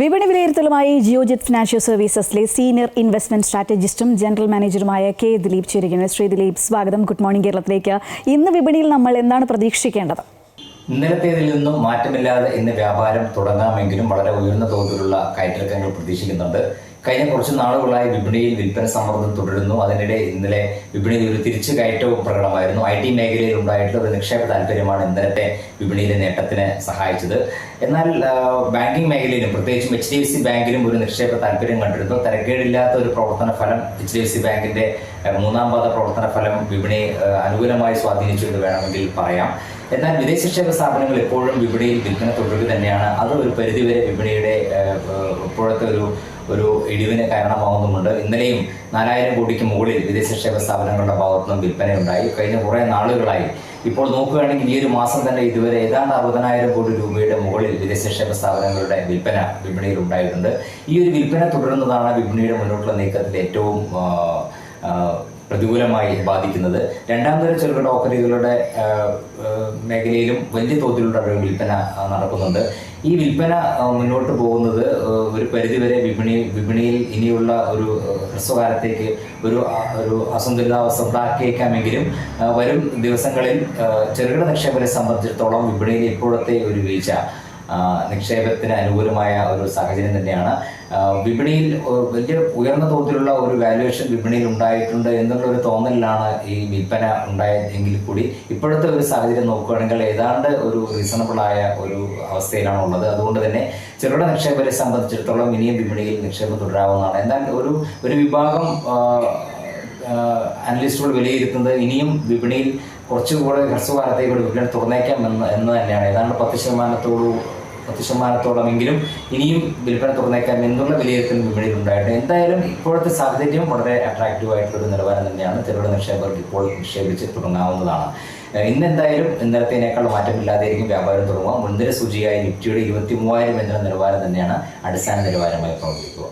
വിപണി വിലയിരുത്തലുമായി ജിയോജിത് ഫിനാൻഷ്യൽ സർവീസസിലെ സീനിയർ ഇൻവെസ്റ്റ്മെന്റ് സ്ട്രാറ്റജിസ്റ്റും ജനറൽ മാനേജറുമായ കെ ദിലീപ് ചേരുകയാണ്. ശ്രീ ദിലീപ്, സ്വാഗതം. ഗുഡ് മോർണിംഗ് കേരളത്തിലേക്ക്. ഇന്ന് വിപണിയിൽ നമ്മൾ എന്താണ് പ്രതീക്ഷിക്കേണ്ടത്? ഇന്നലത്തേതിൽ നിന്നും മാറ്റമില്ലാതെ ഇന്ന് വ്യാപാരം തുടങ്ങാമെങ്കിലും വളരെ ഉയർന്ന തോതിലുള്ള കയറ്റിറക്കങ്ങൾ പ്രതീക്ഷിക്കുന്നുണ്ട്. കഴിഞ്ഞ കുറച്ച് നാളുകളായി വിപണിയിൽ വിൽപ്പന സമ്മർദ്ദം തുടരുന്നു. അതിനിടെ ഇന്നലെ വിപണിയിൽ ഒരു തിരിച്ചു കയറ്റവും പ്രകടമായിരുന്നു. IT മേഖലയിൽ ഉണ്ടായിട്ടുള്ള ഒരു നിക്ഷേപ താല്പര്യമാണ് ഇന്നലത്തെ വിപണിയിലെ നേട്ടത്തിന് സഹായിച്ചത്. എന്നാൽ ബാങ്കിംഗ് മേഖലയിലും പ്രത്യേകിച്ചും HDFC ബാങ്കിലും ഒരു നിക്ഷേപ താല്പര്യം കണ്ടിരുന്നു. തരക്കേടില്ലാത്ത ഒരു പ്രവർത്തന ഫലം HDFC ബാങ്കിന്റെ മൂന്നാം പാദ പ്രവർത്തന ഫലം വിപണിയെ അനുകൂലമായി സ്വാധീനിച്ചു എന്ന് വേണമെങ്കിൽ പറയാം. എന്നാൽ വിദേശ നിക്ഷേപ സ്ഥാപനങ്ങൾ എപ്പോഴും വിപണിയിൽ വിൽപ്പന തുടരുക തന്നെയാണ്. അത് ഒരു പരിധിവരെ വിപണിയുടെ ഇപ്പോഴത്തെ ഒരു ഇടിവിന് കാരണമാവുന്നുമുണ്ട്. ഇന്നലെയും 4000 കോടിക്ക് മുകളിൽ വിദേശ നിക്ഷേപ സ്ഥാപനങ്ങളുടെ ഭാഗത്തുനിന്നും വിൽപ്പനയുണ്ടായി. കഴിഞ്ഞ കുറേ നാളുകളായി ഇപ്പോൾ നോക്കുകയാണെങ്കിൽ ഈ ഒരു മാസം തന്നെ ഇതുവരെ ഏതാണ്ട് 60,000 കോടി രൂപയുടെ മുകളിൽ വിദേശ നിക്ഷേപ സ്ഥാപനങ്ങളുടെ വിൽപ്പന വിപണിയിൽ ഉണ്ടായിട്ടുണ്ട്. ഈ ഒരു വിൽപ്പന തുടരുന്നതാണ് വിപണിയുടെ മുന്നോട്ടുള്ള നീക്കത്തിൽ ഏറ്റവും പ്രതികൂലമായി ബാധിക്കുന്നത്. രണ്ടാം തര ചെറുകിട ഓഹരികളുടെ മേഖലയിലും വലിയ തോതിലുള്ള വിൽപ്പന നടക്കുന്നുണ്ട്. ഈ വിൽപ്പന മുന്നോട്ട് പോകുന്നത് ഒരു പരിധിവരെ വിപണിയിൽ ഇനിയുള്ള ഒരു ഹ്രസ്വകാലത്തേക്ക് ഒരു അസന്തുലിതാവസ്ഥ ഉണ്ടാക്കിയേക്കാമെങ്കിലും വരും ദിവസങ്ങളിൽ ചെറുകിട നിക്ഷേപകരെ സംബന്ധിച്ചിടത്തോളം വിപണിയിൽ ഇപ്പോഴത്തെ ഒരു വീഴ്ച നിക്ഷേപത്തിന് അനുകൂലമായ ഒരു സാഹചര്യം തന്നെയാണ്. വിപണിയിൽ വലിയ ഉയർന്ന തോതിലുള്ള ഒരു വാല്യുവേഷൻ വിപണിയിൽ ഉണ്ടായിട്ടുണ്ട് എന്നുള്ള ഒരു തോന്നലിലാണ് ഈ വിൽപ്പന ഉണ്ടായതെങ്കിൽ കൂടി ഇപ്പോഴത്തെ ഒരു സാഹചര്യം നോക്കുകയാണെങ്കിൽ ഏതാണ്ട് ഒരു റീസണബിളായ ഒരു അവസ്ഥയിലാണ് ഉള്ളത്. അതുകൊണ്ട് തന്നെ ചെറുകിട നിക്ഷേപകരെ സംബന്ധിച്ചിടത്തോളം ഇനിയും വിപണിയിൽ നിക്ഷേപം തുടരാവുന്നതാണ്. എന്നാൽ ഒരു വിഭാഗം അനലിസ്റ്റുകൾ വിലയിരുത്തുന്നത് ഇനിയും വിപണിയിൽ കുറച്ചുകൂടെ ഹ്രസ്വകാലത്തേക്ക് വിപണി തുറന്നേക്കാം എന്ന് തന്നെയാണ്. ഏതാണ്ട് 10% ഇനിയും വിൽപ്പന തുറന്നേക്കാം എന്നുള്ള വിലയിരുത്തൽ വിപണിയിൽ ഉണ്ടായിട്ട് എന്തായാലും ഇപ്പോഴത്തെ സാഹചര്യം വളരെ അട്രാക്റ്റീവ് ആയിട്ടുള്ള ഒരു നിലവാരം തന്നെയാണ്. ചെറുകിട നിക്ഷേപകർക്ക് ഇപ്പോൾ നിക്ഷേപിച്ച് തുടങ്ങാവുന്നതാണ്. ഇന്ന് എന്തായാലും ഇന്നലത്തേനേക്കാൾ മാറ്റമില്ലാതെയായിരിക്കും വ്യാപാരം തുടങ്ങുക. മുൻനിര സൂചികയായി നിഫ്റ്റിയുടെ 23,000 എന്ന നിലവാരം തന്നെയാണ് അടിസ്ഥാന നിലവാരമായി പ്രവർത്തിക്കുക.